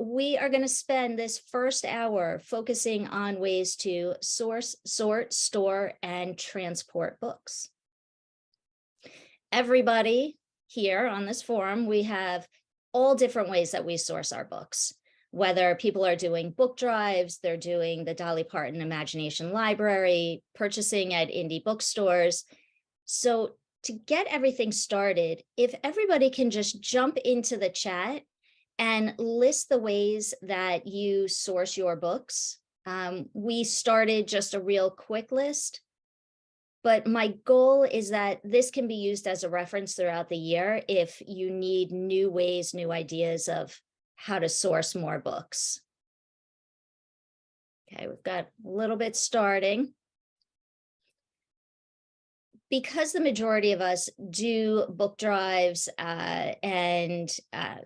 We are going to spend this first hour focusing on ways to source, sort, store, and transport books. Everybody here on this forum, we have all different ways that we source our books, whether people are doing book drives, they're doing the Dolly Parton Imagination Library, purchasing at indie bookstores. So to get everything started, if everybody can just jump into the chat and list the ways that you source your books. We started just a real quick list, but my goal is that this can be used as a reference throughout the year if you need new ways, new ideas of how to source more books. Okay, we've got a little bit starting. Because the majority of us do book drives and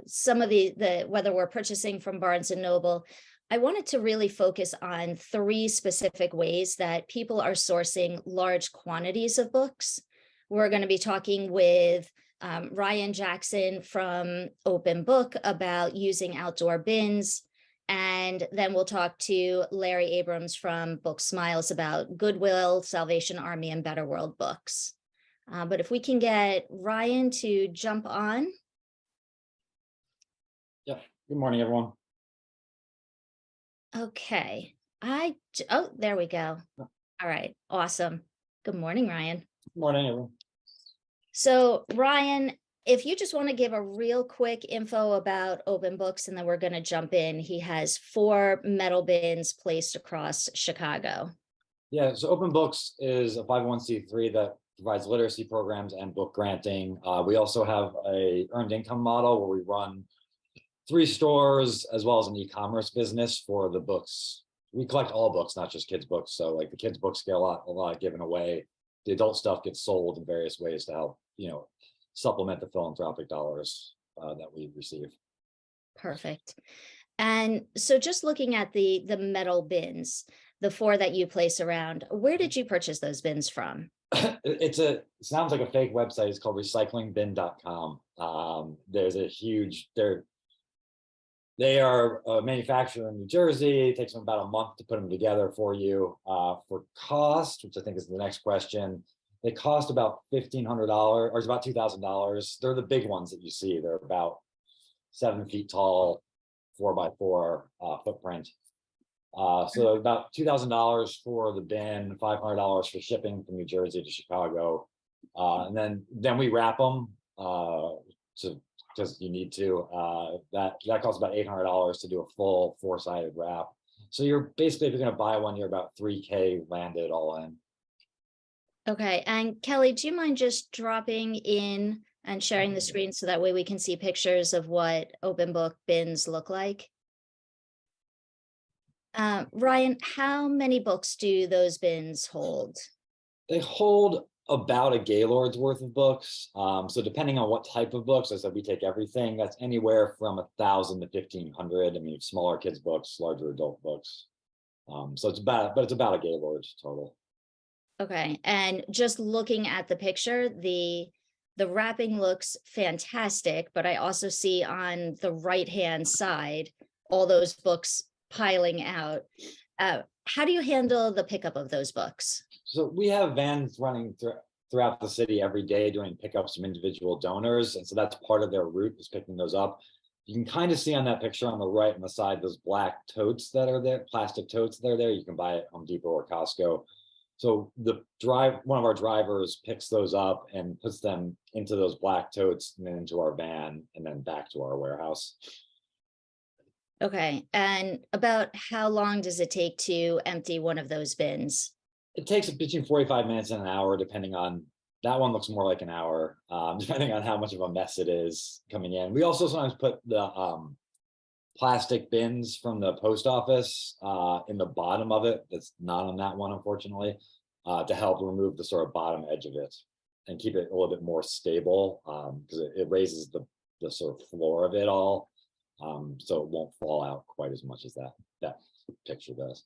some of the whether we're purchasing from Barnes and Noble, I wanted to really focus on 3 specific ways that people are sourcing large quantities of books. We're going to be talking with Ryan Jackson from Open Book about using outdoor bins. And then we'll talk to Larry Abrams from Book Smiles about Goodwill, Salvation Army, and Better World books. But if we can get Ryan to jump on. Yeah, good morning, everyone. Okay, oh, there we go. All right, awesome. Good morning, Ryan. Good morning, everyone. So Ryan, if you just want to give a real quick info about Open Books, and then we're going to jump in. He has 4 metal bins placed across Chicago. Yeah, so Open Books is a 501c3 that provides literacy programs and book granting. We also have a earned income model where we run 3 stores as well as an e-commerce business for the books. We collect all books, not just kids' books. So like the kids' books get a lot given away. The adult stuff gets sold in various ways to help, supplement the philanthropic dollars that we receive. Perfect. And so just looking at the metal bins, the 4 that you place around, where did you purchase those bins from? It sounds like a fake website. It's called recyclingbin.com. There's a huge, they are manufactured in New Jersey. It takes them about a month to put them together for you. For cost, which I think is the next question, they cost about $1,500 or it's about $2,000. They're the big ones that you see. They're about 7 feet tall, 4x4 footprint. So about $2,000 for the bin, $500 for shipping from New Jersey to Chicago, and then we wrap them because you need to. That costs about $800 to do a full 4-sided wrap. So you're basically, if you're going to buy one, you're about $3K landed all in. Okay, and Kelly, do you mind just dropping in and sharing the screen so that way we can see pictures of what Open Book bins look like? Ryan, how many books do those bins hold? They hold about a Gaylord's worth of books. So depending on what type of books, as I said, we take everything. That's anywhere from 1,000 to 1,500. I mean, smaller kids' books, larger adult books. So it's about a Gaylord's total. Okay, and just looking at the picture, the wrapping looks fantastic, but I also see on the right-hand side all those books piling out. How do you handle the pickup of those books? So we have vans running throughout the city every day doing pickups from individual donors, and so that's part of their route is picking those up. You can kind of see on that picture on the right on the side those black totes that are there, plastic totes that are there. You can buy it at Home Depot or Costco. So one of our drivers picks those up and puts them into those black totes and then into our van and then back to our warehouse. Okay, and about how long does it take to empty one of those bins? It takes between 45 minutes and an hour, depending on, that one looks more like an hour, depending on how much of a mess it is coming in. We also sometimes put the plastic bins from the post office in the bottom of it. That's not on that one, unfortunately, to help remove the sort of bottom edge of it and keep it a little bit more stable, because it raises the sort of floor of it all, so it won't fall out quite as much as that picture does.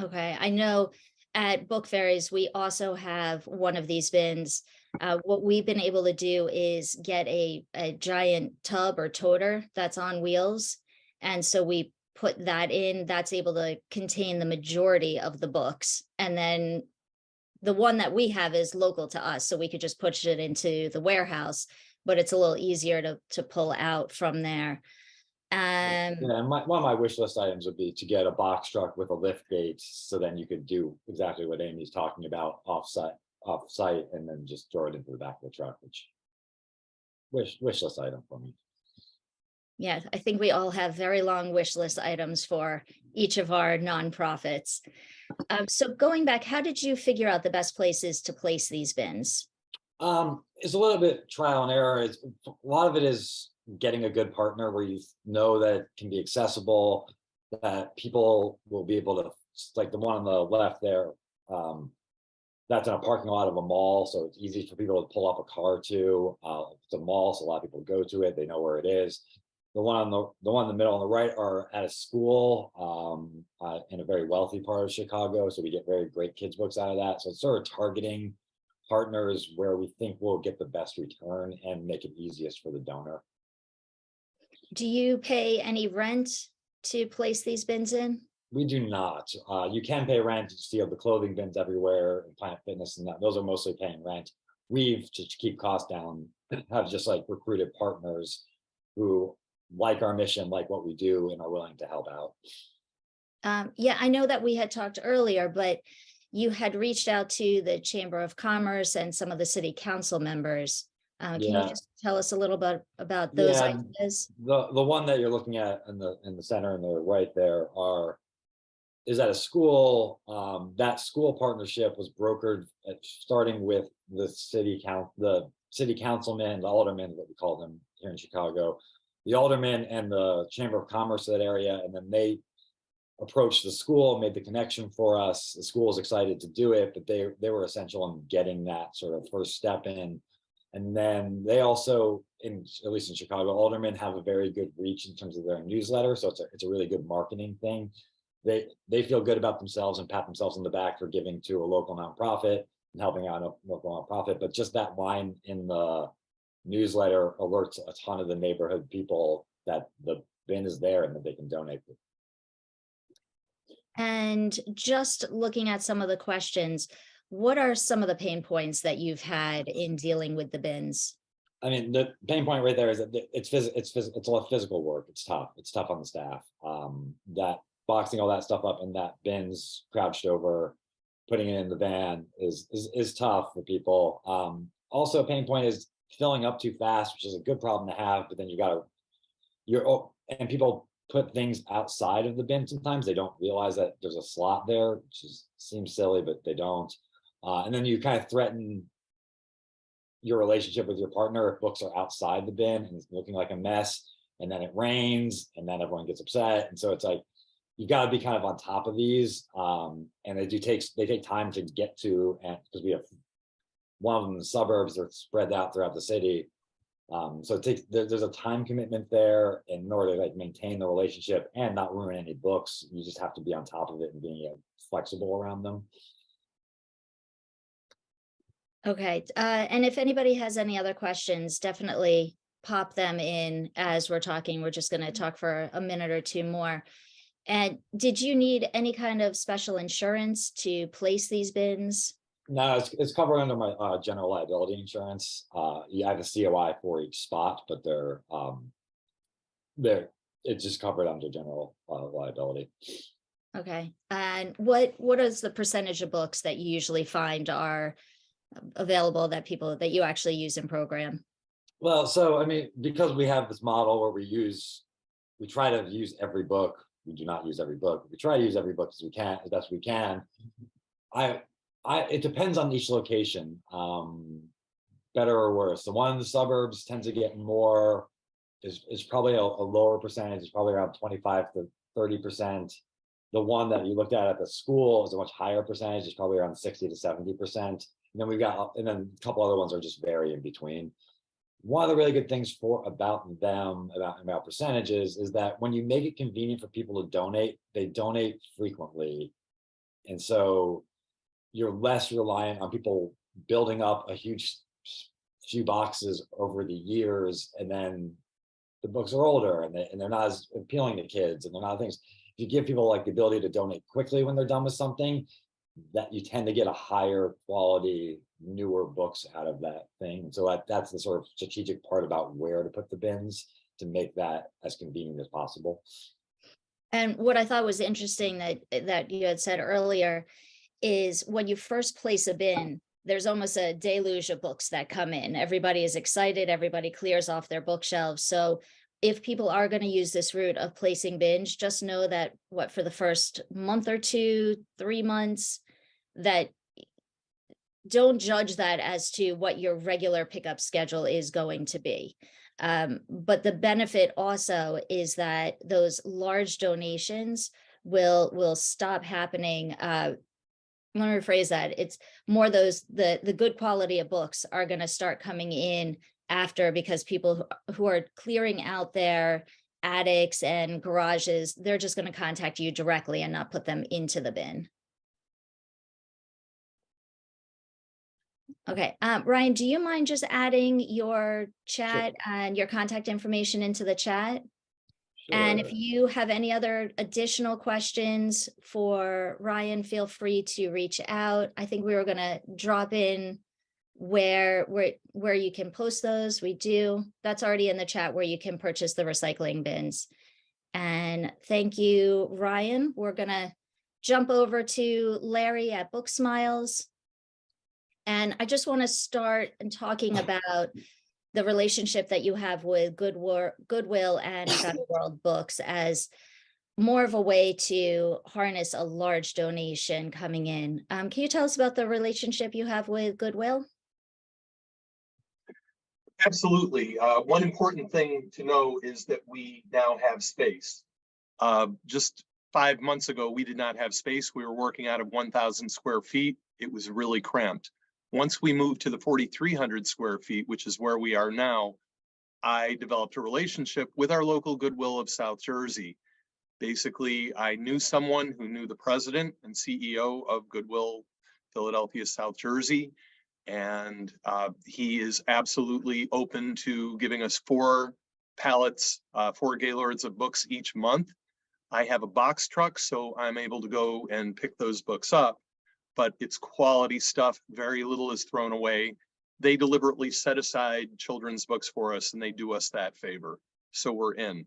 Okay, I know at book fairs, we also have one of these bins. What we've been able to do is get a giant tub or toter that's on wheels. And so we put that in, that's able to contain the majority of the books. And then the one that we have is local to us, so we could just push it into the warehouse, but it's a little easier to pull out from there. Yeah, and one of my wish list items would be to get a box truck with a lift gate, so then you could do exactly what Amy's talking about off-site, and then just throw it into the back of the truck, which wish list item for me. Yeah, I think we all have very long wish list items for each of our nonprofits. So going back, how did you figure out the best places to place these bins? It's a little bit trial and error. A lot of it is getting a good partner where you know that it can be accessible, that people will be able to, like the one on the left there. That's in a parking lot of a mall, so it's easy for people to pull up a car to. It's a mall, so a lot of people go to it. They know where it is. The one in the middle on the right are at a school in a very wealthy part of Chicago, so we get very great kids books out of that. So it's sort of targeting partners where we think we'll get the best return and make it easiest for the donor. Do you pay any rent to place these bins in? We do not. You can pay rent. You see the clothing bins everywhere and Planet Fitness, and that those are mostly paying rent. We've, to keep costs down, have just like recruited partners who like our mission, like what we do, and are willing to help out. Yeah, I know that we had talked earlier, but you had reached out to the Chamber of Commerce and some of the city council members. Can you Yeah, just tell us a little bit about those yeah. ideas? The one that you're looking at in the center and the right there is at a school. That school partnership was brokered starting with the city councilman, the alderman, what we call them here in Chicago, the alderman and the Chamber of Commerce of that area, and then they approached the school, made the connection for us. The school was excited to do it, but they were essential in getting that sort of first step in. And then they also, at least in Chicago, aldermen have a very good reach in terms of their newsletter, so it's a really good marketing thing. They feel good about themselves and pat themselves on the back for giving to a local nonprofit and helping out a local nonprofit. But just that line in the newsletter alerts a ton of the neighborhood people that the bin is there and that they can donate. And just looking at some of the questions, what are some of the pain points that you've had in dealing with the bins? I mean, the pain point right there is that it's a lot of physical work. It's tough. It's tough on the staff. That boxing all that stuff up in that bins crouched over, putting it in the van is tough for people. Also, a pain point is filling up too fast, which is a good problem to have. But then and people put things outside of the bin sometimes. They don't realize that there's a slot there, which seems silly, but they don't. And then you kind of threaten your relationship with your partner if books are outside the bin and it's looking like a mess, and then it rains and then everyone gets upset. And so it's like, you've got to be kind of on top of these. And they take time to get to, and because we have one of them in the suburbs, they're spread out throughout the city. So there's a time commitment there, and in order to like maintain the relationship and not ruin any books, you just have to be on top of it and being flexible around them. Okay, and if anybody has any other questions, definitely pop them in as we're talking. We're just going to talk for a minute or two more. And did you need any kind of special insurance to place these bins? No, it's covered under my general liability insurance. I have a COI for each spot, but it's just covered under general liability. Okay, and what is the percentage of books that you usually find are available that you actually use in program? Well, so I mean, because we have this model where we try to use every book. We do not use every book. We try to use every book as best we can. It depends on each location, better or worse. The one in the suburbs tends to get more, is probably a lower percentage. It's probably around 25 to 30%. The one that you looked at the school is a much higher percentage. It's probably around 60 to 70%. And then a couple other ones are just vary in between. One of the really good things about percentages is that when you make it convenient for people to donate, they donate frequently. And so you're less reliant on people building up a huge few boxes over the years and then the books are older and they're not as appealing to kids and they're not things. If you give people like the ability to donate quickly when they're done with something, that you tend to get a higher quality, newer books out of that thing. And so that's the sort of strategic part about where to put the bins to make that as convenient as possible. And what I thought was interesting that you had said earlier is when you first place a bin, there's almost a deluge of books that come in. Everybody is excited, everybody clears off their bookshelves. So if people are going to use this route of placing bins, just know that for the first month or 2, 3 months, that don't judge that as to what your regular pickup schedule is going to be. But the benefit also is that those large donations will stop happening. Let me rephrase that. It's more the good quality of books are going to start coming in after, because people who are clearing out their attics and garages, they're just going to contact you directly and not put them into the bin. Okay, Ryan, do you mind just adding your chat and your contact information into the chat? Sure. And if you have any other additional questions for Ryan, feel free to reach out. I think we were going to drop in where you can post those. We do. That's already in the chat where you can purchase the recycling bins. And thank you, Ryan. We're going to jump over to Larry at Book Smiles. And I just want to start in talking about the relationship that you have with Goodwill and Better World Books as more of a way to harness a large donation coming in. Can you tell us about the relationship you have with Goodwill? Absolutely. One important thing to know is that we now have space. Just 5 months ago, we did not have space. We were working out of 1,000 square feet. It was really cramped. Once we moved to the 4,300 square feet, which is where we are now, I developed a relationship with our local Goodwill of South Jersey. Basically, I knew someone who knew the president and CEO of Goodwill Philadelphia, South Jersey, and he is absolutely open to giving us 4 pallets, 4 Gaylords of books each month. I have a box truck, so I'm able to go and pick those books up. But it's quality stuff. Very little is thrown away. They deliberately set aside children's books for us, and they do us that favor. So we're in.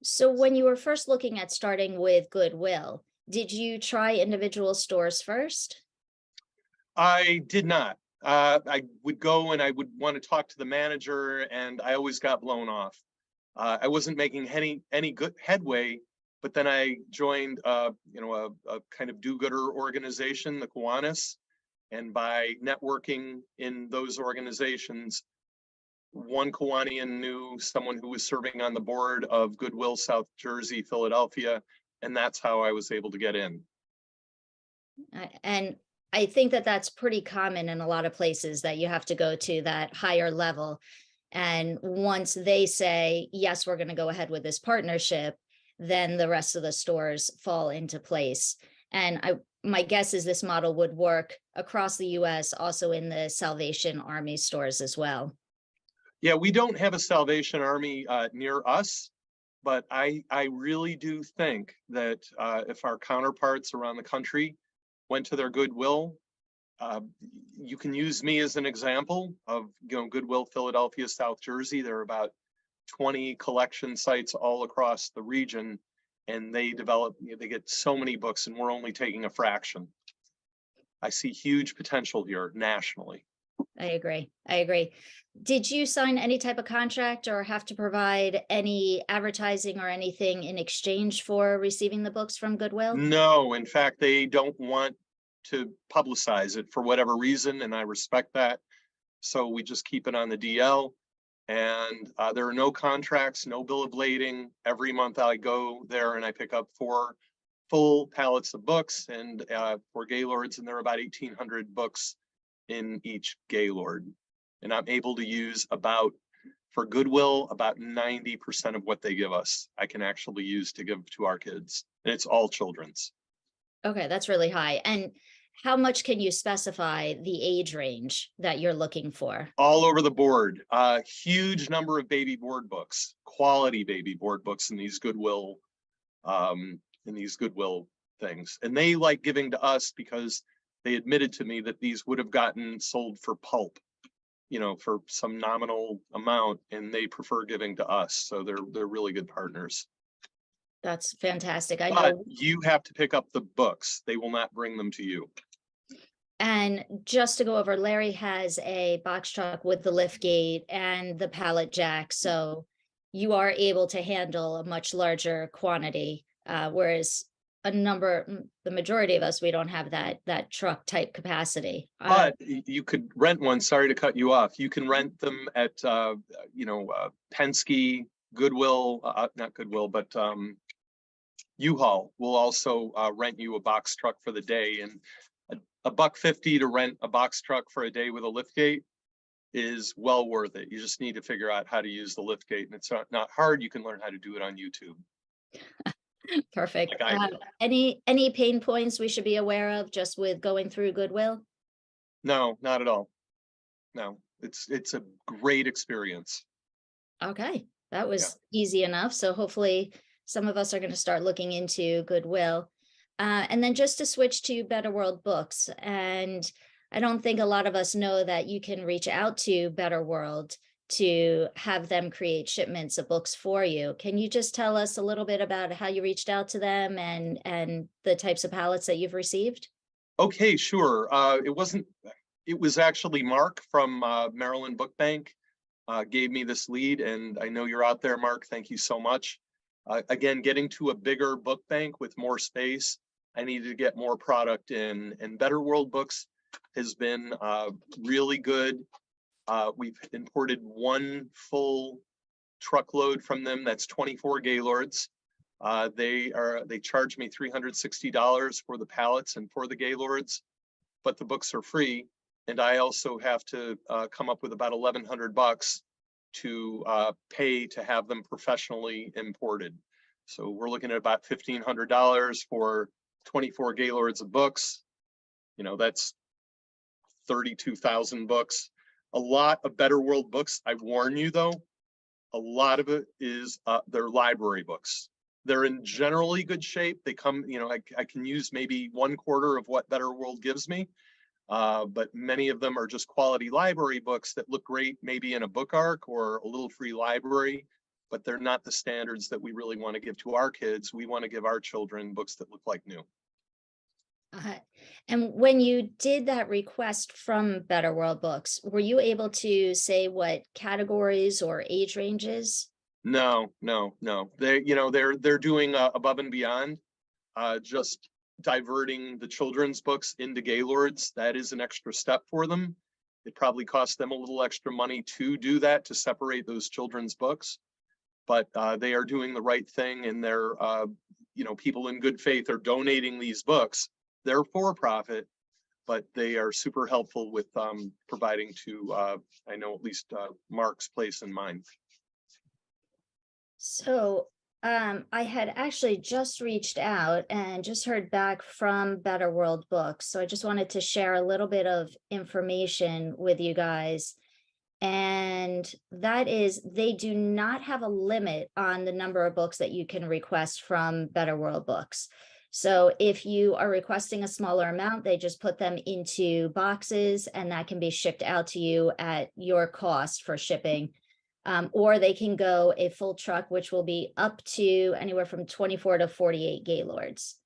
So when you were first looking at starting with Goodwill, did you try individual stores first? I did not. I would go and I would want to talk to the manager, and I always got blown off. I wasn't making any good headway. But then I joined, a kind of do-gooder organization, the Kiwanis, and by networking in those organizations, one Kiwanian knew someone who was serving on the board of Goodwill South Jersey, Philadelphia, and that's how I was able to get in. And I think that that's pretty common in a lot of places, that you have to go to that higher level. And once they say, yes, we're going to go ahead with this partnership, then the rest of the stores fall into place. And my guess is this model would work across the US, also in the Salvation Army stores as well. Yeah, we don't have a Salvation Army near us, but I really do think that if our counterparts around the country went to their Goodwill, you can use me as an example of Goodwill Philadelphia, South Jersey. There are about 20 collection sites all across the region, and they get so many books, and we're only taking a fraction. I see huge potential here nationally. I agree. Did you sign any type of contract or have to provide any advertising or anything in exchange for receiving the books from Goodwill? No, in fact, they don't want to publicize it for whatever reason, and I respect that. So we just keep it on the DL. And there are no contracts, no bill of lading. Every month I go there and I pick up 4 full pallets of books and 4 Gaylords, and there are about 1,800 books in each Gaylord. And I'm able to use for Goodwill, about 90% of what they give us, I can actually use to give to our kids. And it's all children's. Okay, that's really high. And how much can you specify the age range that you're looking for? All over the board. Huge number of baby board books, quality baby board books in these Goodwill, things. And they like giving to us because they admitted to me that these would have gotten sold for pulp, for some nominal amount, and they prefer giving to us. So they're really good partners. That's fantastic. I But know. you have to pick up the books. They will not bring them to you. And just to go over, Larry has a box truck with the lift gate and the pallet jack. So you are able to handle a much larger quantity, whereas the majority of us, we don't have that truck type capacity. But you could rent one. Sorry to cut you off. You can rent them at, Penske, Goodwill, not Goodwill, but U-Haul will also rent you a box truck for the day. And $1.50 to rent a box truck for a day with a liftgate is well worth it. You just need to figure out how to use the liftgate, and it's not hard. You can learn how to do it on YouTube. Perfect. Like I do. Any pain points we should be aware of just with going through Goodwill? No, not at all. No, it's a great experience. Okay, that was easy enough. So hopefully some of us are going to start looking into Goodwill. And then just to switch to Better World Books. And I don't think a lot of us know that you can reach out to Better World to have them create shipments of books for you. Can you just tell us a little bit about how you reached out to them and the types of pallets that you've received? Okay, sure. It was actually Mark from Maryland Book Bank gave me this lead, and I know you're out there, Mark. Thank you so much. Again, getting to a bigger book bank with more space, I needed to get more product in, and Better World Books has been really good. We've imported one full truckload from them. That's 24 Gaylords. They charge me $360 for the pallets and for the Gaylords, but the books are free. And I also have to come up with about $1,100 to pay to have them professionally imported. So we're looking at about $1,500 for 24 Gaylords of books. That's 32,000 books. A lot of Better World books. I warn you though, a lot of it is their library books. They're in generally good shape. They come, I can use maybe 1/4 of what Better World gives me. But many of them are just quality library books that look great, maybe in a book arc or a little free library, but they're not the standards that we really want to give to our kids. We want to give our children books that look like new. And when you did that request from Better World Books, were you able to say what categories or age ranges? No. They're doing above and beyond, just diverting the children's books into Gaylords. That is an extra step for them. It probably costs them a little extra money to do that, to separate those children's books, but they are doing the right thing, and they're people in good faith are donating these books. They're for profit, but they are super helpful with providing to I know at least Mark's place in mind. So I had actually just reached out and just heard back from Better World Books. So I just wanted to share a little bit of information with you guys. And that is, they do not have a limit on the number of books that you can request from Better World Books. So if you are requesting a smaller amount, they just put them into boxes and that can be shipped out to you at your cost for shipping. Or they can go a full truck, which will be up to anywhere from 24 to 48 Gaylords.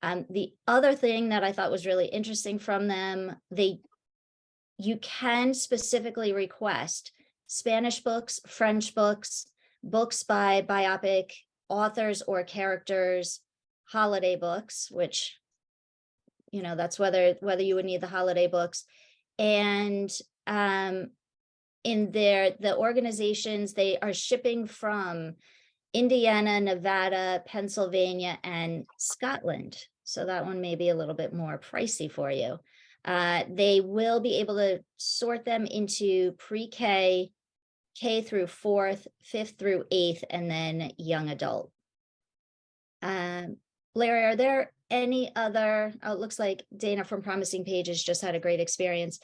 The other thing that I thought was really interesting from them, you can specifically request Spanish books, French books, books by biopic authors or characters, holiday books, which, that's whether you would need the holiday books. And in the organizations, they are shipping from Indiana, Nevada, Pennsylvania, and Scotland. So that one may be a little bit more pricey for you. They will be able to sort them into pre-K, K through 4th, 5th through 8th, and then young adult. Larry, are there any other, oh, it looks like Dana from Promising Pages just had a great experience.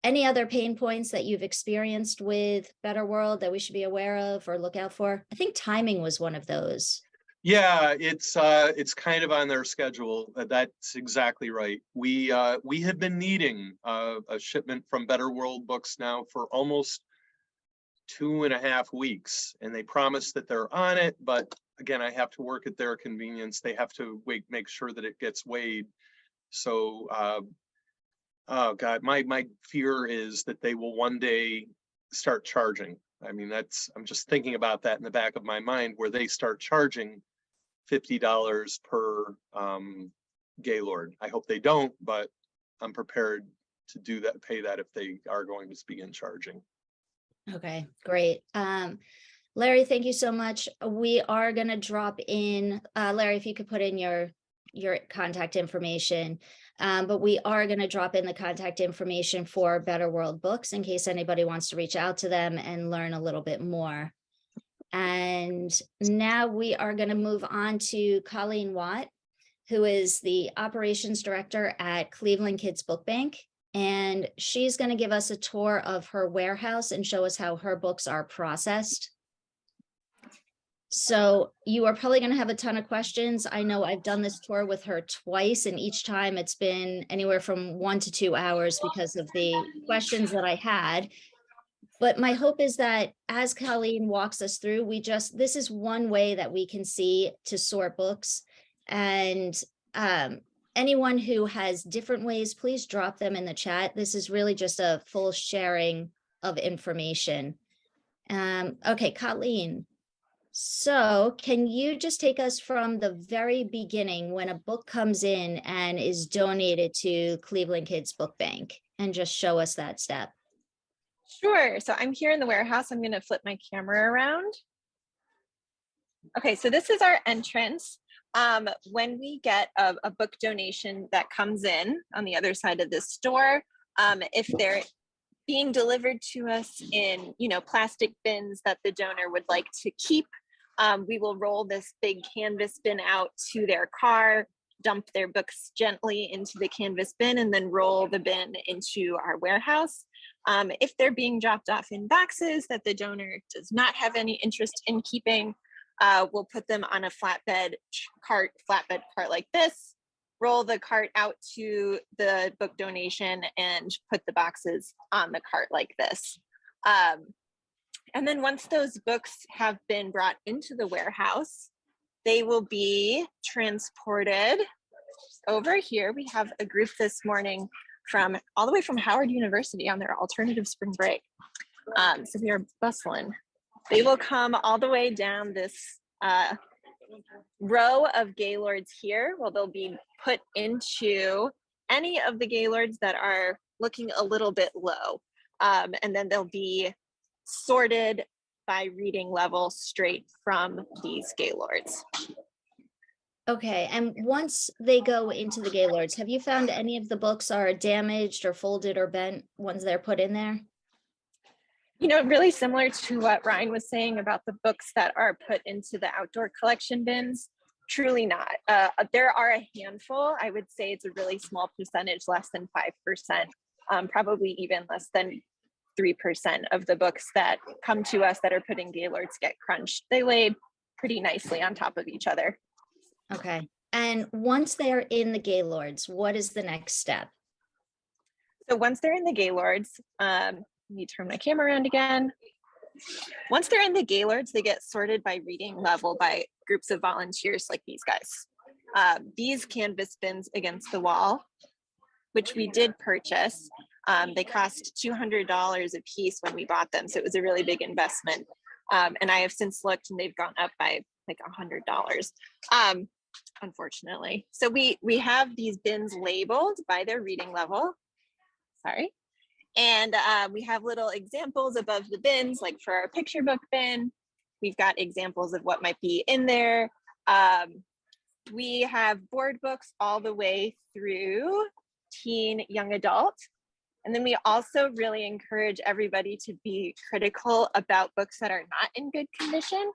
Any other pain points that you've experienced with Better World that we should be aware of or look out for? I think timing was one of those. Yeah, it's kind of on their schedule. That's exactly right. We have been needing a shipment from Better World Books now for almost 2.5 weeks, and they promise that they're on it, but again, I have to work at their convenience. They have to make sure that it gets weighed. So oh God, my fear is that they will one day start charging. I mean, I'm just thinking about that in the back of my mind, where they start charging $50 per Gaylord. I hope they don't, but I'm prepared to do that, pay that if they are going to begin charging. Okay, great. Larry, thank you so much. We are going to drop in, Larry, if you could put in your contact information, but we are going to drop in the contact information for Better World Books in case anybody wants to reach out to them and learn a little bit more. And now we are going to move on to Colleen Watt, who is the operations director at Cleveland Kids Book Bank. And she's going to give us a tour of her warehouse and show us how her books are processed. So you are probably going to have a ton of questions. I know I've done this tour with her twice, and each time it's been anywhere from 1 to 2 hours because of the questions that I had. But my hope is that as Colleen walks us through, this is one way that we can see to sort books. And anyone who has different ways, please drop them in the chat. This is really just a full sharing of information. Okay, Colleen. So can you just take us from the very beginning when a book comes in and is donated to Cleveland Kids Book Bank and just show us that step? Sure. So I'm here in the warehouse. I'm going to flip my camera around. Okay, so this is our entrance. When we get a book donation that comes in on the other side of this door, if they're being delivered to us in, plastic bins that the donor would like to keep, we will roll this big canvas bin out to their car, dump their books gently into the canvas bin, and then roll the bin into our warehouse. If they're being dropped off in boxes that the donor does not have any interest in keeping, we'll put them on a flatbed cart like this, roll the cart out to the book donation, and put the boxes on the cart like this. And then once those books have been brought into the warehouse, they will be transported over here. We have a group this morning from all the way from Howard University on their alternative spring break. So we are bustling. They will come all the way down this row of Gaylords here. Well, they'll be put into any of the Gaylords that are looking a little bit low. And then they'll be sorted by reading level straight from these Gaylords. Okay, and once they go into the Gaylords, have you found any of the books are damaged or folded or bent once they're put in there? Really similar to what Ryan was saying about the books that are put into the outdoor collection bins, truly not. There are a handful. I would say it's a really small percentage, less than 5%, probably even less than 3% of the books that come to us that are put in Gaylords get crunched. They lay pretty nicely on top of each other. Okay. And once they're in the Gaylords, what is the next step? So once they're in the Gaylords, let me turn my camera around again. Once they're in the Gaylords, they get sorted by reading level by groups of volunteers like these guys. These canvas bins against the wall, which we did purchase, they cost $200 a piece when we bought them. So it was a really big investment. And I have since looked and they've gone up by like $100, unfortunately. So we have these bins labeled by their reading level. Sorry. And we have little examples above the bins, like for our picture book bin, we've got examples of what might be in there. We have board books all the way through teen, young adult. And then we also really encourage everybody to be critical about books that are not in good condition.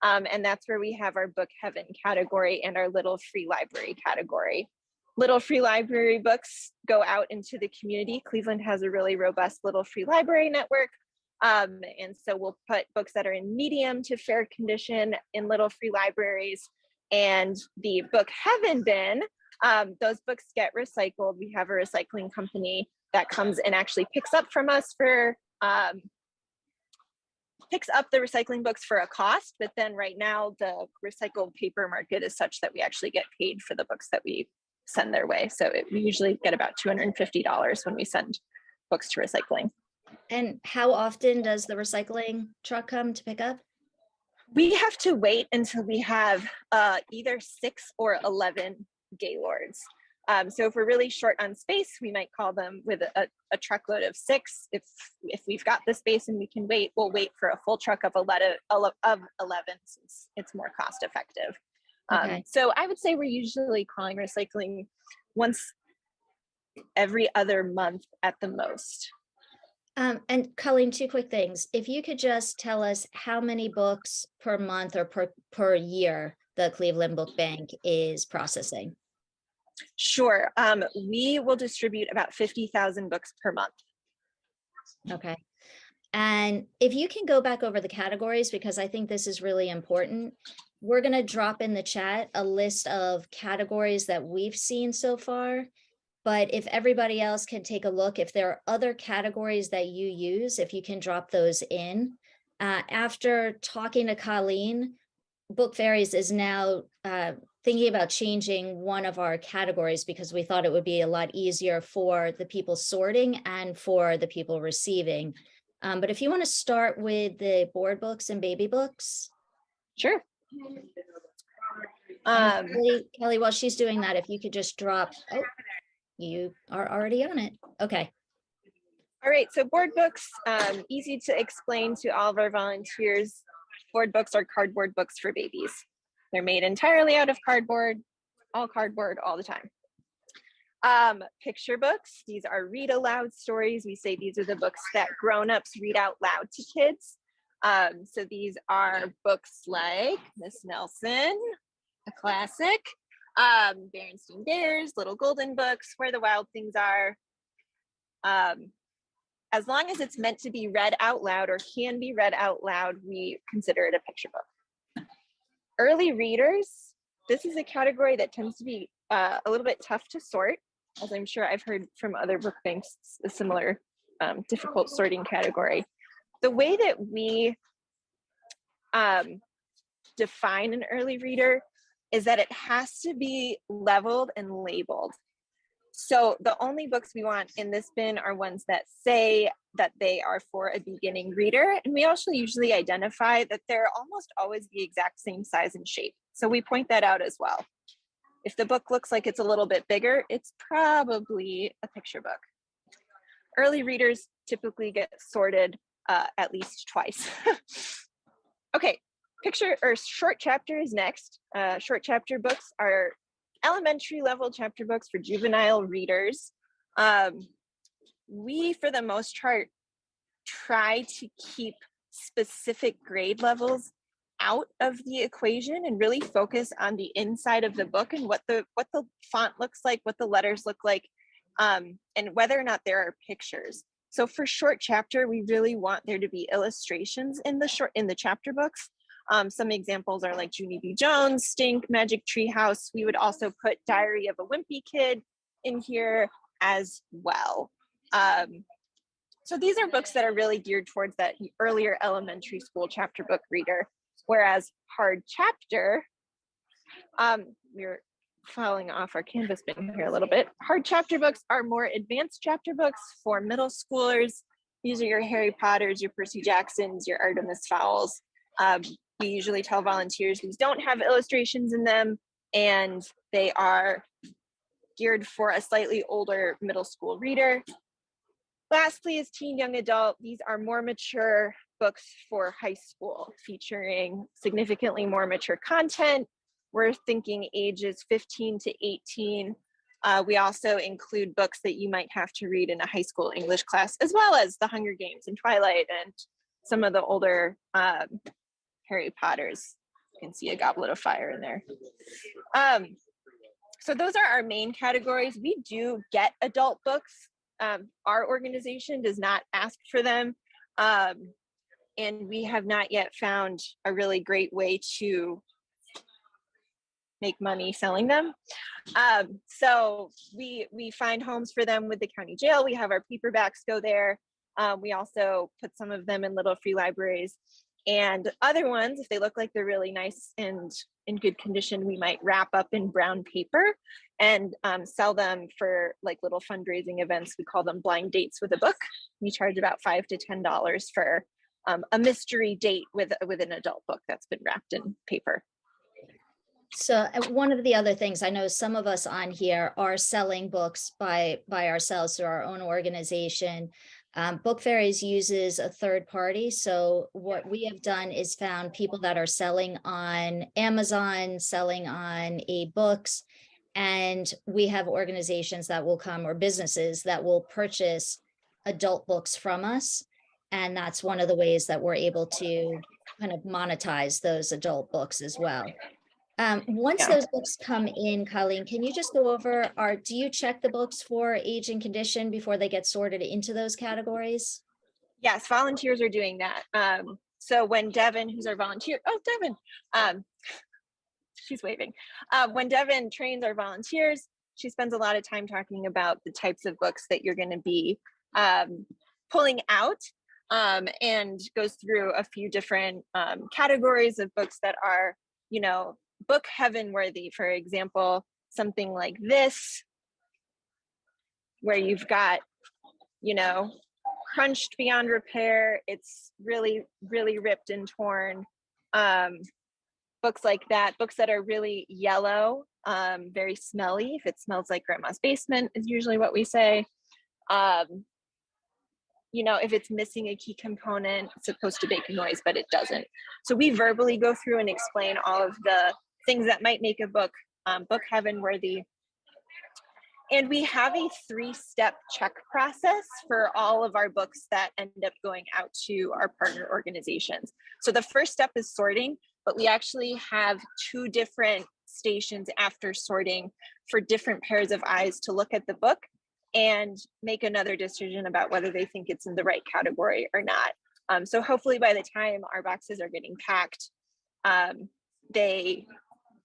And that's where we have our book heaven category and our little free library category. Little free library books go out into the community. Cleveland has a really robust little free library network. And so we'll put books that are in medium to fair condition in little free libraries. And the book heaven bin, those books get recycled. We have a recycling company that comes and actually picks up from us for picks up the recycling books for a cost, but then right now the recycled paper market is such that we actually get paid for the books that we send their way. So we usually get about $250 when we send books to recycling. And how often does the recycling truck come to pick up? We have to wait until we have either 6 or 11 Gaylords. So if we're really short on space, we might call them with a truckload of 6. If we've got the space and we can wait, we'll wait for a full truck of 11 since it's more cost effective. Okay. So I would say we're usually calling recycling once every other month at the most. And Colleen, 2 quick things. If you could just tell us how many books per month or per year the Cleveland Book Bank is processing. Sure. We will distribute about 50,000 books per month. Okay. And if you can go back over the categories, because I think this is really important, we're going to drop in the chat a list of categories that we've seen so far. But if everybody else can take a look, if there are other categories that you use, if you can drop those in. After talking to Colleen, Book Fairies is now thinking about changing one of our categories because we thought it would be a lot easier for the people sorting and for the people receiving. But if you want to start with the board books and baby books. Sure. Kelly, while she's doing that, if you could just drop, oh, you are already on it. Okay. All right, so board books, easy to explain to all of our volunteers. Board books are cardboard books for babies. They're made entirely out of cardboard all the time. Picture books, these are read aloud stories. We say these are the books that grown-ups read out loud to kids. So these are books like Miss Nelson, a classic, Berenstain Bears, Little Golden Books, Where the Wild Things Are. As long as it's meant to be read out loud or can be read out loud, we consider it a picture book. Early readers, this is a category that tends to be a little bit tough to sort, as I'm sure I've heard from other book banks, a similar difficult sorting category. The way that we define an early reader is that it has to be leveled and labeled. So the only books we want in this bin are ones that say that they are for a beginning reader. And we also usually identify that they're almost always the exact same size and shape. So we point that out as well. If the book looks like it's a little bit bigger, it's probably a picture book. Early readers typically get sorted at least twice. Okay, picture or short chapter is next. Short chapter books are elementary level chapter books for juvenile readers. We, for the most part, try to keep specific grade levels out of the equation and really focus on the inside of the book and what the font looks like, what the letters look like, and whether or not there are pictures. So for short chapter, we really want there to be illustrations in the chapter books. Some examples are like Junie B. Jones, Stink, Magic Tree House. We would also put Diary of a Wimpy Kid in here as well. So these are books that are really geared towards that earlier elementary school chapter book reader, whereas hard chapter, we're falling off our canvas bin here a little bit. Hard chapter books are more advanced chapter books for middle schoolers. These are your Harry Potters, your Percy Jacksons, your Artemis Fowls. We usually tell volunteers these don't have illustrations in them, and they are geared for a slightly older middle school reader. Lastly is teen young adult. These are more mature books for high school, featuring significantly more mature content. We're thinking ages 15 to 18. We also include books that you might have to read in a high school English class, as well as The Hunger Games and Twilight and some of the older Harry Potters. can see a goblet of fire in there. So those are our main categories. We do get adult books. Our organization does not ask for them. And we have not yet found a really great way to make money selling them. So we find homes for them with the county jail. We have our paperbacks go there. We also put some of them in little free libraries, and other ones, if they look like they're really nice and in good condition, we might wrap up in brown paper and sell them for like little fundraising events. We call them blind dates with a book. We charge about $5 to $10 for a mystery date with an adult book that's been wrapped in paper. So one of the other things, I know some of us on here are selling books by ourselves through our own organization. Book Fairies uses a third party. So what we have done is found people that are selling on Amazon, selling on eBooks, and we have organizations that will come, or businesses that will purchase adult books from us. And that's one of the ways that we're able to kind of monetize those adult books as well. Once those books come in, Colleen, can you just go over do you check the books for age and condition before they get sorted into those categories? Yes, volunteers are doing that. So when Devin, who's our volunteer, Devin, she's waving. When Devin trains our volunteers, she spends a lot of time talking about the types of books that you're going to be pulling out, and goes through a few different categories of books that are, book heaven worthy. For example, something like this, where you've got, crunched beyond repair. It's really, really ripped and torn. Books like that, books that are really yellow, very smelly. If it smells like grandma's basement is usually what we say. If it's missing a key component, it's supposed to make a noise, but it doesn't. So we verbally go through and explain all of the things that might make a book book heaven worthy. And we have a 3-step check process for all of our books that end up going out to our partner organizations. So the first step is sorting, but we actually have 2 different stations after sorting for different pairs of eyes to look at the book and make another decision about whether they think it's in the right category or not. So hopefully by the time our boxes are getting packed, they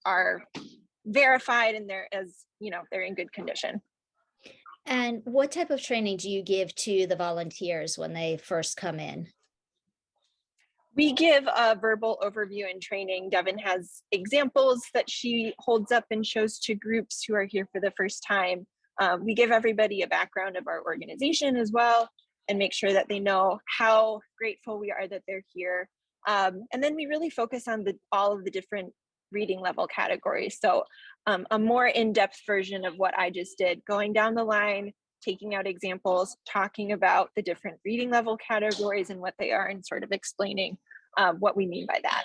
are verified and they're in good condition. And what type of training do you give to the volunteers when they first come in? We give a verbal overview and training. Devin has examples that she holds up and shows to groups who are here for the first time. We give everybody a background of our organization as well, and make sure that they know how grateful we are that they're here. And then we really focus on all of the different reading level categories. So a more in-depth version of what I just did, going down the line, taking out examples, talking about the different reading level categories and what they are, and sort of explaining what we mean by that.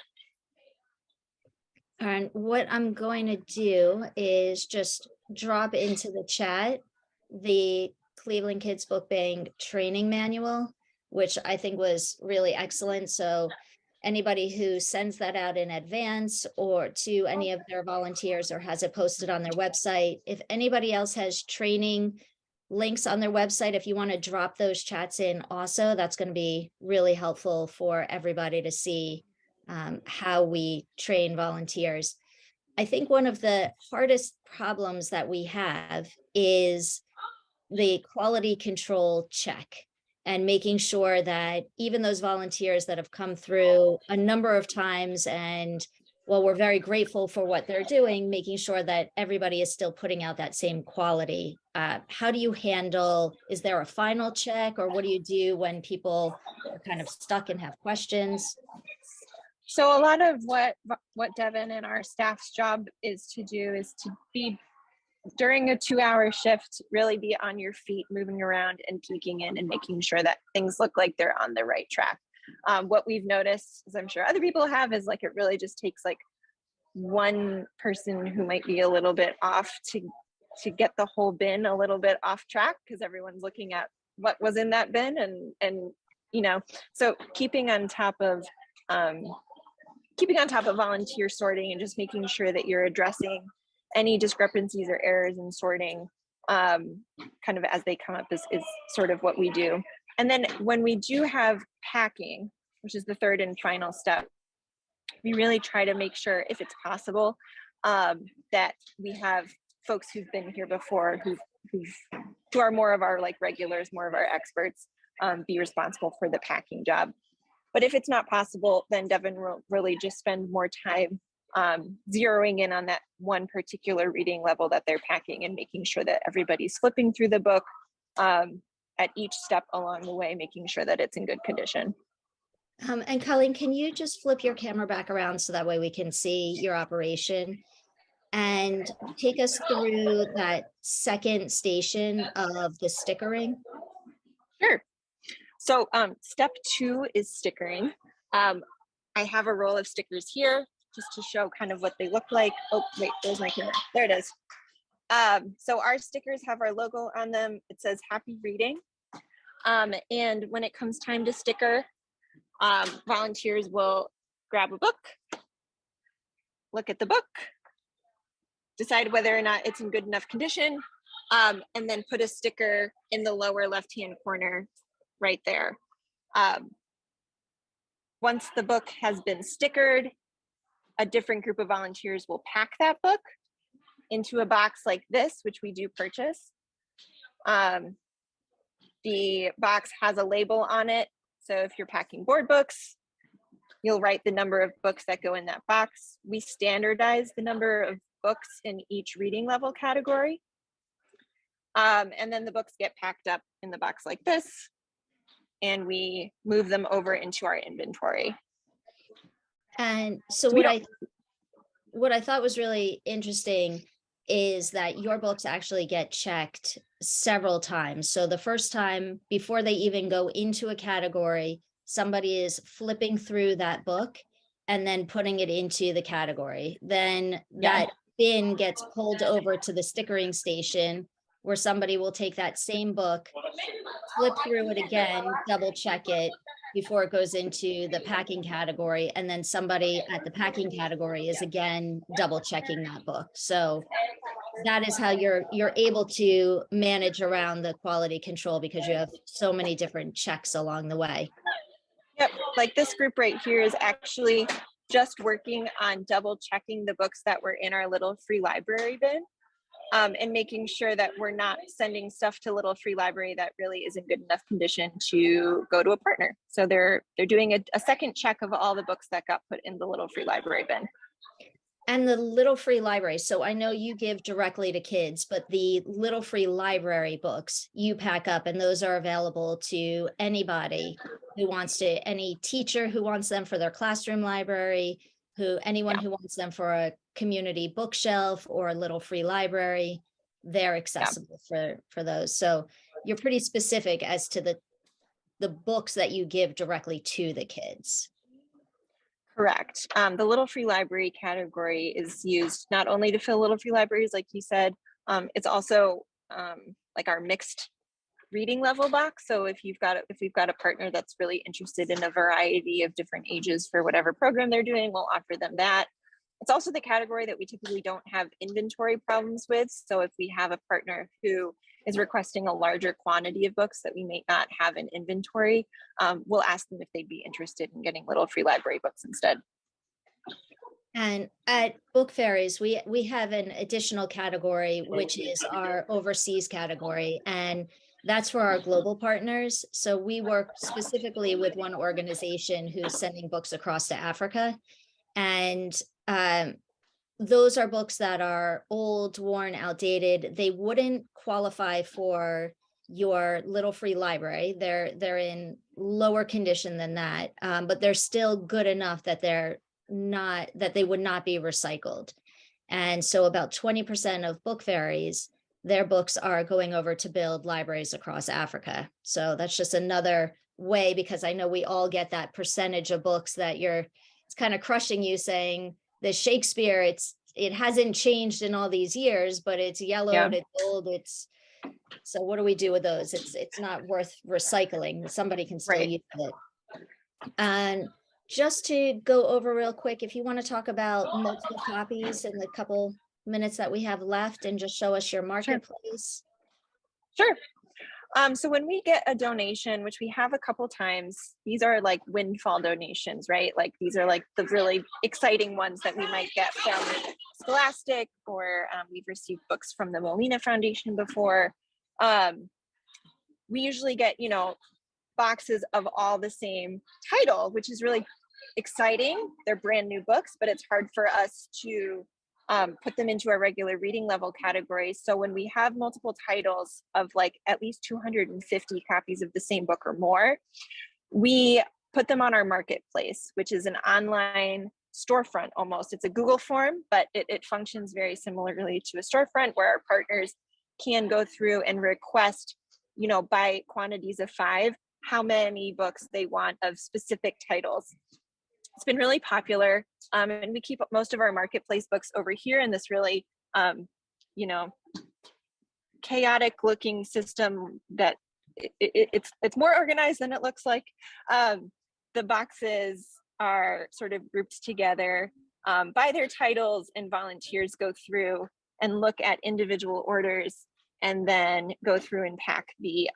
And what I'm going to do is just drop into the chat the Cleveland Kids Book Bank training manual, which I think was really excellent. So anybody who sends that out in advance or to any of their volunteers or has it posted on their website, if anybody else has training links on their website, if you want to drop those chats in also, that's going to be really helpful for everybody to see how we train volunteers. I think one of the hardest problems that we have is the quality control check, and making sure that even those volunteers that have come through a number of times, and well, we're very grateful for what they're doing, making sure that everybody is still putting out that same quality. How do you handle, is there a final check, or what do you do when people are kind of stuck and have questions? So a lot of what Devin and our staff's job is to do is to be, during a 2-hour shift, really be on your feet, moving around and peeking in and making sure that things look like they're on the right track. What we've noticed, as I'm sure other people have, is like it really just takes like one person who might be a little bit off to get the whole bin a little bit off track, because everyone's looking at what was in that bin, and so keeping on top of keeping on top of volunteer sorting and just making sure that you're addressing any discrepancies or errors in sorting kind of as they come up is sort of what we do. And then when we do have packing, which is the third and final step, we really try to make sure, if it's possible, that we have folks who've been here before, who are more of our like regulars, more of our experts, be responsible for the packing job. But if it's not possible, then Devin will really just spend more time zeroing in on that one particular reading level that they're packing and making sure that everybody's flipping through the book at each step along the way, making sure that it's in good condition. And Colleen, can you just flip your camera back around so that way we can see your operation and take us through that second station of the stickering? Sure. So step 2 is stickering. I have a roll of stickers here just to show kind of what they look like. Oh, wait, there's my camera. There it is. So our stickers have our logo on them. It says happy reading. And when it comes time to sticker, volunteers will grab a book, look at the book, decide whether or not it's in good enough condition, and then put a sticker in the lower left-hand corner right there. Once the book has been stickered, a different group of volunteers will pack that book into a box like this, which we do purchase. The box has a label on it. So if you're packing board books, you'll write the number of books that go in that box. We standardize the number of books in each reading level category. And then the books get packed up in the box like this, and we move them over into our inventory. And so what I thought was really interesting is that your books actually get checked several times. So the first time, before they even go into a category, somebody is flipping through that book and then putting it into the category. Then that bin gets pulled over to the stickering station, where somebody will take that same book, flip through it again, double check it before it goes into the packing category. And then somebody at the packing category is again double checking that book. So that is how you're able to manage around the quality control, because you have so many different checks along the way. Yep, like this group right here is actually just working on double checking the books that were in our little free library bin, and making sure that we're not sending stuff to Little Free Library that really isn't good enough condition to go to a partner. So they're doing a second check of all the books that got put in the Little Free Library bin. And the Little Free Library, so I know you give directly to kids, but the Little Free Library books you pack up, and those are available to anybody who wants to, any teacher who wants them for their classroom library, anyone who wants them for a community bookshelf or a Little Free Library, they're accessible for those. So you're pretty specific as to the books that you give directly to the kids. Correct. The Little Free Library category is used not only to fill Little Free Libraries, like you said, it's also like our mixed reading level box. So if we've got a partner that's really interested in a variety of different ages for whatever program they're doing, we'll offer them that. It's also the category that we typically don't have inventory problems with. So if we have a partner who is requesting a larger quantity of books that we may not have in inventory, we'll ask them if they'd be interested in getting Little Free Library books instead. And at Book Fairies, we have an additional category, which is our overseas category, and that's for our global partners. So we work specifically with one organization who's sending books across to Africa, and those are books that are old, worn, outdated. They wouldn't qualify for your Little Free Library. They're in lower condition than that, but they're still good enough that they would not be recycled. And so about 20% of Book Fairies, their books are going over to build libraries across Africa. So that's just another way, because I know we all get that percentage of books that it's kind of crushing you, saying the Shakespeare, it hasn't changed in all these years, but it's yellowed, it's old, so what do we do with those? It's not worth recycling. Somebody can still use it. And just to go over real quick, if you want to talk about multiple copies in the couple minutes that we have left and just show us your marketplace. Sure. So when we get a donation, which we have a couple times, these are like windfall donations, right? Like these are like the really exciting ones that we might get from Scholastic, or we've received books from the Molina Foundation before. We usually get, you know, boxes of all the same title, which is really exciting. They're brand new books, but it's hard for us to put them into our regular reading level categories. So when we have multiple titles of like at least 250 copies of the same book or more, we put them on our marketplace, which is an online storefront almost. It's a Google form, but it functions very similarly to a storefront where our partners can go through and request, you know, by quantities of 5, how many books they want of specific titles. It's been really popular, and we keep most of our marketplace books over here in this really, you know, chaotic looking system that it's more organized than it looks like. The boxes are sort of grouped together by their titles, and volunteers go through and look at individual orders and then go through and pack the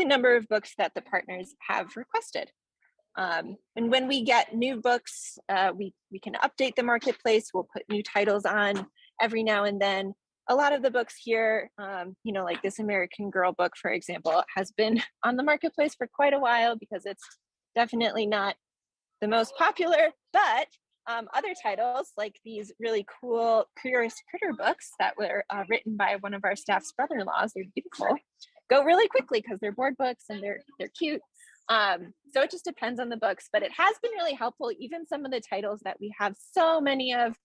number of books that the partners have requested. And when we get new books, we can update the marketplace. We'll put new titles on every now and then. A lot of the books here, you know, like this American Girl book, for example, has been on the marketplace for quite a while because it's definitely not the most popular, but other titles like these really cool Curious Critter books that were written by one of our staff's brother-in-laws, they're beautiful, go really quickly because they're board books and they're cute. So it just depends on the books, but it has been really helpful. Even some of the titles that we have so many of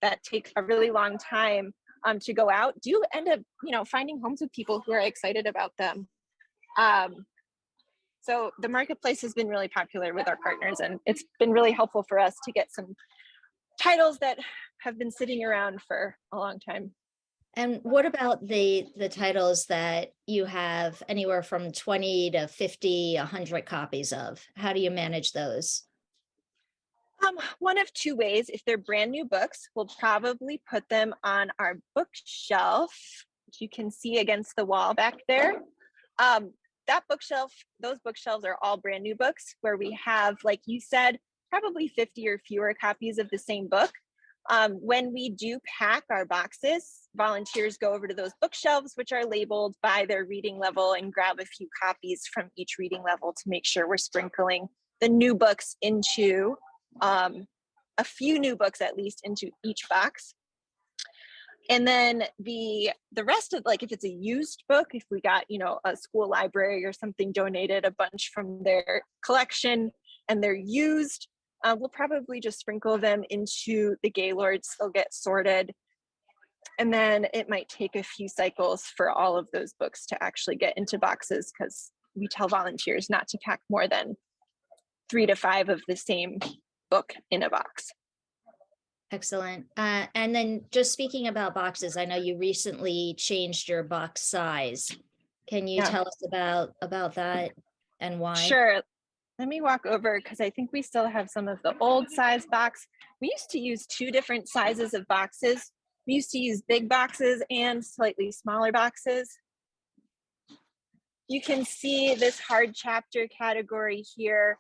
that take a really long time to go out do end up, you know, finding homes with people who are excited about them. So the marketplace has been really popular with our partners, and it's been really helpful for us to get some titles that have been sitting around for a long time. And what about the titles that you have anywhere from 20 to 50, 100 copies of? How do you manage those? One of two ways. If they're brand new books, we'll probably put them on our bookshelf, which you can see against the wall back there. That bookshelf, those bookshelves are all brand new books where we have, like you said, probably 50 or fewer copies of the same book. When we do pack our boxes, volunteers go over to those bookshelves, which are labeled by their reading level, and grab a few copies from each reading level to make sure we're sprinkling the new books into, a few new books at least into each box. And then the rest of, like, if it's a used book, if we got, you know, a school library or something donated a bunch from their collection and they're used, we'll probably just sprinkle them into the Gaylords. They'll get sorted. And then it might take a few cycles for all of those books to actually get into boxes, because we tell volunteers not to pack more than 3 to 5 of the same book in a box. Excellent. And then just speaking about boxes, I know you recently changed your box size. Can you tell us about that and why? Sure. Let me walk over, because I think we still have some of the old size box. We used to use 2 different sizes of boxes. We used to use big boxes and slightly smaller boxes. You can see this hard chapter category here.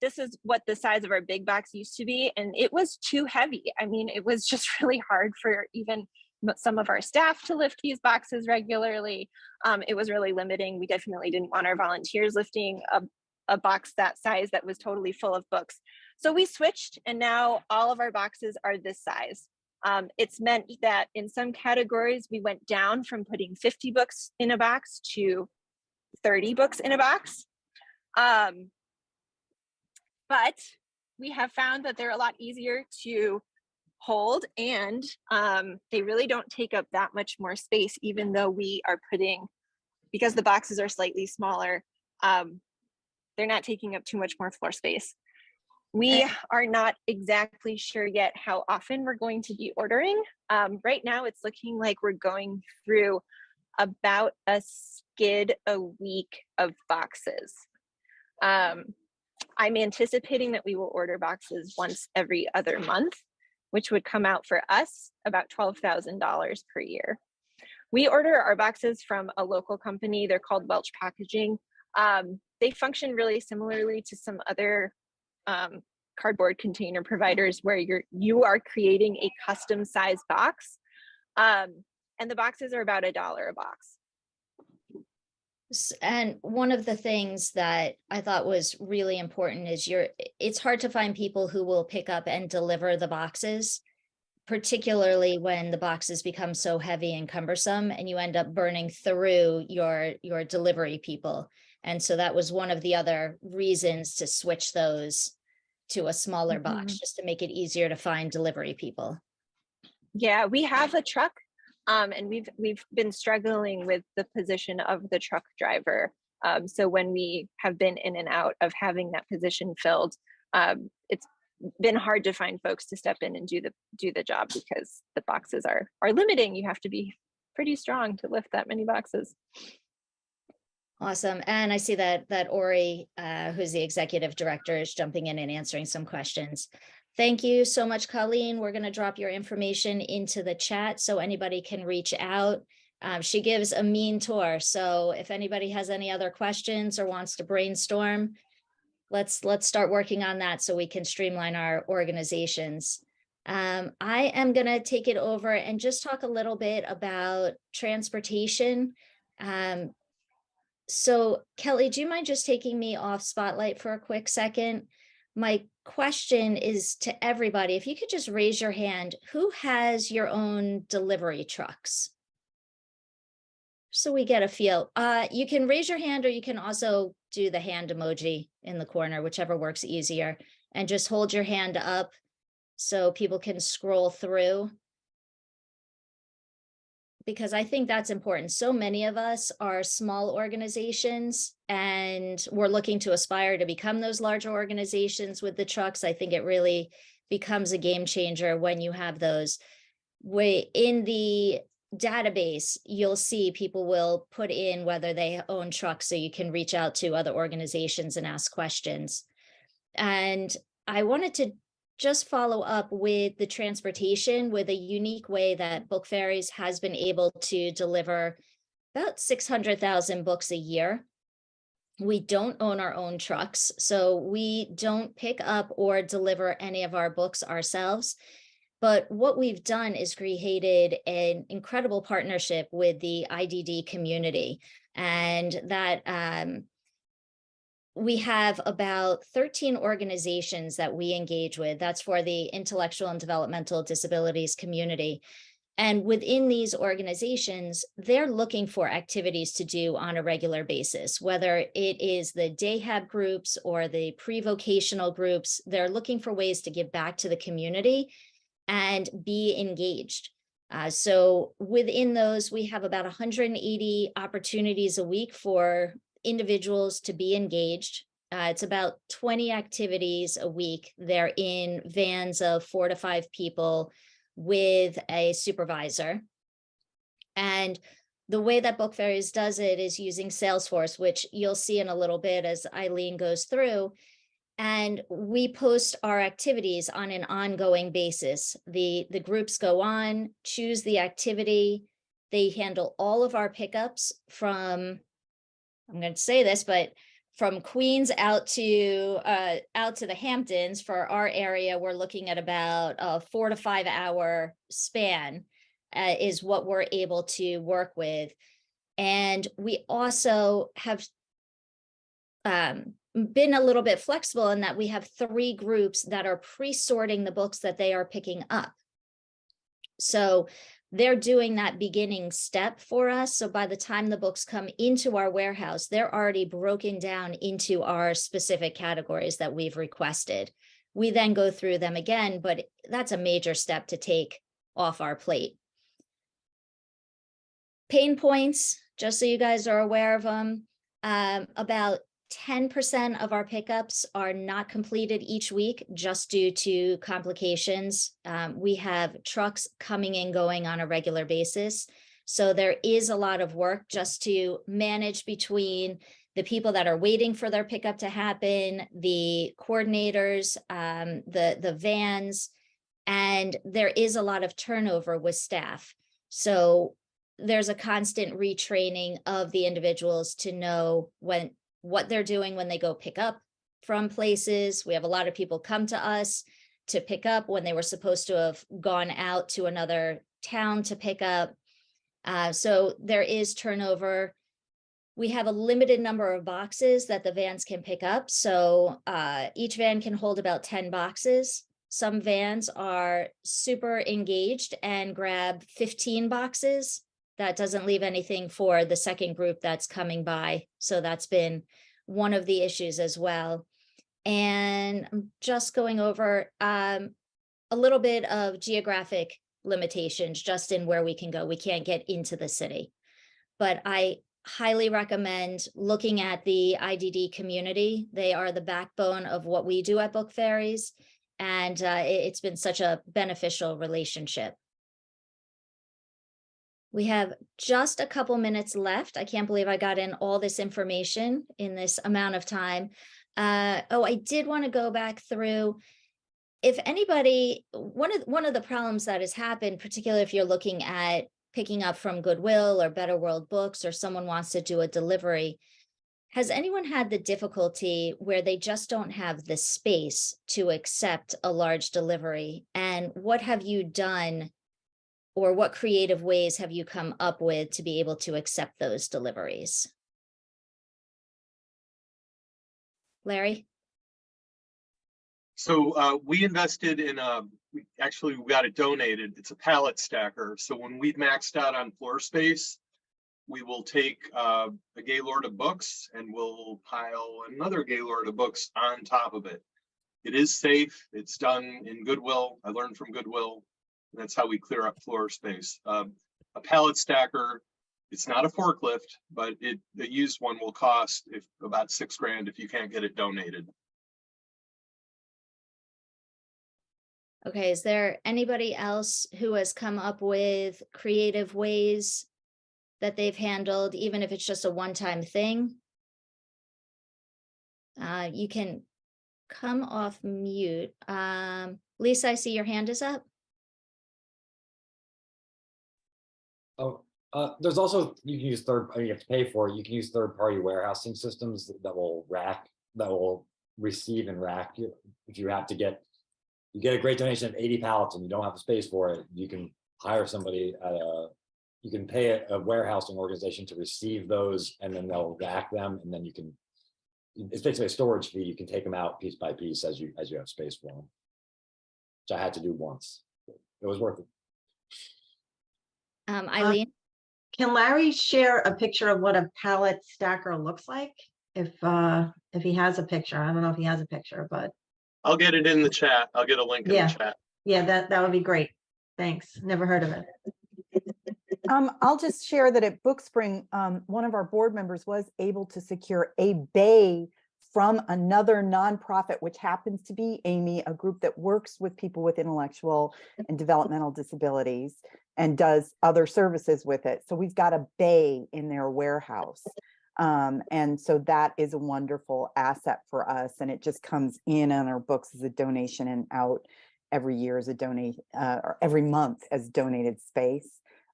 This is what the size of our big box used to be, and it was too heavy. I mean, it was just really hard for even some of our staff to lift these boxes regularly. It was really limiting. We definitely didn't want our volunteers lifting a box that size that was totally full of books. So we switched, and now all of our boxes are this size. It's meant that in some categories, we went down from putting 50 books in a box to 30 books in a box. But we have found that they're a lot easier to hold, and they really don't take up that much more space, even though we are putting, because the boxes are slightly smaller, they're not taking up too much more floor space. We are not exactly sure yet how often we're going to be ordering. Right now, it's looking like we're going through about a skid a week of boxes. I'm anticipating that we will order boxes once every other month, which would come out for us about $12,000 per year. We order our boxes from a local company. They're called Welch Packaging. They function really similarly to some other cardboard container providers where you are creating a custom size box. And the boxes are about $1 a box. And one of the things that I thought was really important is it's hard to find people who will pick up and deliver the boxes, particularly when the boxes become so heavy and cumbersome and you end up burning through your delivery people. And so that was one of the other reasons to switch those to a smaller box, just to make it easier to find delivery people. Yeah, we have a truck. And we've been struggling with the position of the truck driver. So when we have been in and out of having that position filled, it's been hard to find folks to step in and do the job because the boxes are limiting. You have to be pretty strong to lift that many boxes. Awesome. And I see that Ori, who's the executive director, is jumping in and answering some questions. Thank you so much, Colleen. We're going to drop your information into the chat so anybody can reach out. She gives a mean tour. So if anybody has any other questions or wants to brainstorm, let's start working on that so we can streamline our organizations. I am going to take it over and just talk a little bit about transportation. So Kelly, do you mind just taking me off spotlight for a quick second? My question is to everybody, if you could just raise your hand, who has your own delivery trucks? So we get a feel. You can raise your hand, or you can also do the hand emoji in the corner, whichever works easier, and just hold your hand up so people can scroll through. Because I think that's important. So many of us are small organizations and we're looking to aspire to become those larger organizations with the trucks. I think it really becomes a game changer when you have those. In the database, you'll see people will put in whether they own trucks so you can reach out to other organizations and ask questions. And I wanted to just follow up with the transportation with a unique way that Book Fairies has been able to deliver about 600,000 books a year. We don't own our own trucks, so we don't pick up or deliver any of our books ourselves. But what we've done is created an incredible partnership with the IDD community, and that we have about 13 organizations that we engage with. That's for the intellectual and developmental disabilities community. And within these organizations, they're looking for activities to do on a regular basis, whether it is the day-hab groups or the pre-vocational groups. They're looking for ways to give back to the community and be engaged. So within those, we have about 180 opportunities a week for individuals to be engaged. It's about 20 activities a week. They're in vans of 4 to 5 people with a supervisor. And the way that Book Fairies does it is using Salesforce, which you'll see in a little bit as Eileen goes through. And we post our activities on an ongoing basis. The groups go on, choose the activity. They handle all of our pickups from, I'm going to say this, but from Queens out to the Hamptons. For our area, we're looking at about a 4 to 5 hour span is what we're able to work with. And we also have been a little bit flexible in that we have 3 groups that are pre-sorting the books that they are picking up. So they're doing that beginning step for us. So by the time the books come into our warehouse, they're already broken down into our specific categories that we've requested. We then go through them again, but that's a major step to take off our plate. Pain points, just so you guys are aware of them, about 10% of our pickups are not completed each week just due to complications. We have trucks coming and going on a regular basis. So there is a lot of work just to manage between the people that are waiting for their pickup to happen, the coordinators, the vans, and there is a lot of turnover with staff. So there's a constant retraining of the individuals to know what they're doing when they go pick up from places. We have a lot of people come to us to pick up when they were supposed to have gone out to another town to pick up. So there is turnover. We have a limited number of boxes that the vans can pick up. So each van can hold about 10 boxes. Some vans are super engaged and grab 15 boxes. That doesn't leave anything for the second group that's coming by. So that's been one of the issues as well. And I'm just going over a little bit of geographic limitations just in where we can go. We can't get into the city, but I highly recommend looking at the IDD community. They are the backbone of what we do at Book Fairies, and it's been such a beneficial relationship. We have just a couple minutes left. I can't believe I got in all this information in this amount of time. I did want to go back through. If anybody, one of the problems that has happened, particularly if you're looking at picking up from Goodwill or Better World Books, or someone wants to do a delivery, has anyone had the difficulty where they just don't have the space to accept a large delivery? And what have you done, or what creative ways have you come up with to be able to accept those deliveries? Larry? So we invested in we got it donated. It's a pallet stacker. So when we've maxed out on floor space, we will take a Gaylord of books and we'll pile another Gaylord of books on top of it. It is safe. It's done in Goodwill. I learned from Goodwill. That's how we clear up floor space. A pallet stacker, it's not a forklift, but the used one will cost about $6,000 if you can't get it donated. Okay, is there anybody else who has come up with creative ways that they've handled, even if it's just a one-time thing? You can come off mute. Lisa, I see your hand is up. Oh, there's also, you can use you have to pay for it. You can use third-party warehousing systems that will receive and rack you. If you have to you get a great donation of 80 pallets and you don't have the space for it, you can hire somebody you can pay a warehousing organization to receive those, and then they'll rack them, and then it's basically a storage fee. You can take them out piece by piece as you have space for them, which I had to do once. It was worth it. Eileen? Can Larry share a picture of what a pallet stacker looks like? If he has a picture. I don't know if he has a picture, but I'll get it in the chat. I'll get a link in the chat. Yeah, that would be great. Thanks. Never heard of it. I'll just share that at Bookspring, one of our board members was able to secure a bay from another nonprofit, which happens to be, Amy, a group that works with people with intellectual and developmental disabilities and does other services with it. So we've got a bay in their warehouse. And so that is a wonderful asset for us. And it just comes in on our books as a donation and out every year as a or every month as donated space.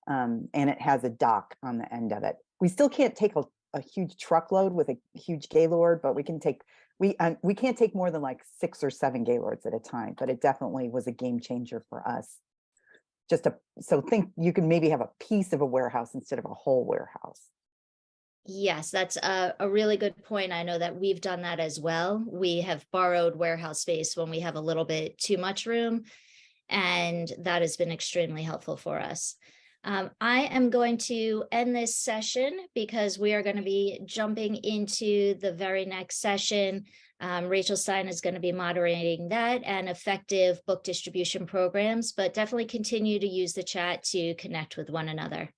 And it has a dock on the end of it. We still can't take a huge truckload with a huge Gaylord, but we can't take more than like 6 or 7 Gaylords at a time, but it definitely was a game changer for us. So think you can maybe have a piece of a warehouse instead of a whole warehouse. Yes, that's a really good point. I know that we've done that as well. We have borrowed warehouse space when we have a little bit too much room, and that has been extremely helpful for us. I am going to end this session because we are going to be jumping into the very next session. Rachel Stein is going to be moderating that and effective book distribution programs, but definitely continue to use the chat to connect with one another.